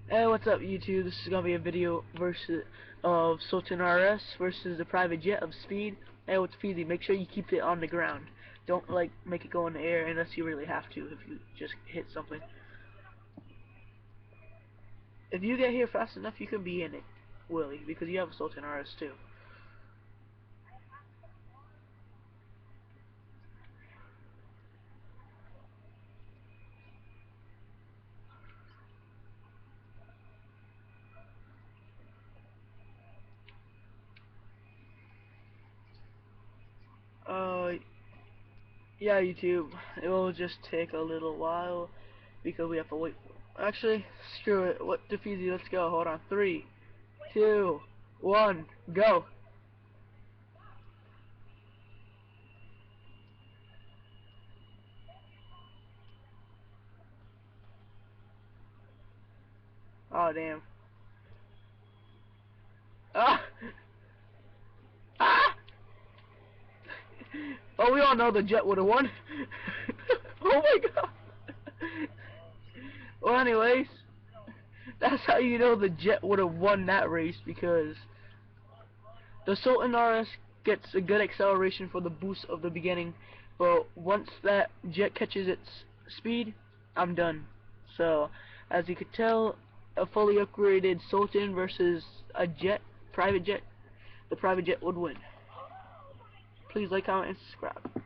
Hey, what's up YouTube? This is gonna be a video of Sultan RS versus the private jet of Speed. Hey, what's easy? Make sure you keep it on the ground. Don't like make it go in the air unless you really have to. If you just hit something, if you get here fast enough, you can be in it, Willie, because you have a Sultan RS too. Uh, yeah, YouTube. It will just take a little while because we have to wait. Actually, screw it. What Defeasy? Let's go. Hold on. 3, 2, 1, go. Oh damn. Ah! Ah! Oh, we all know the Jet would have won. Oh my god. Well, anyways, that's how you know the Jet would have won that race, because the Sultan RS gets a good acceleration for the boost of the beginning, but once that Jet catches its speed, I'm done. So, as you could tell, a fully upgraded Sultan versus a Jet, private jet, the private jet would win. Please like, comment, and subscribe.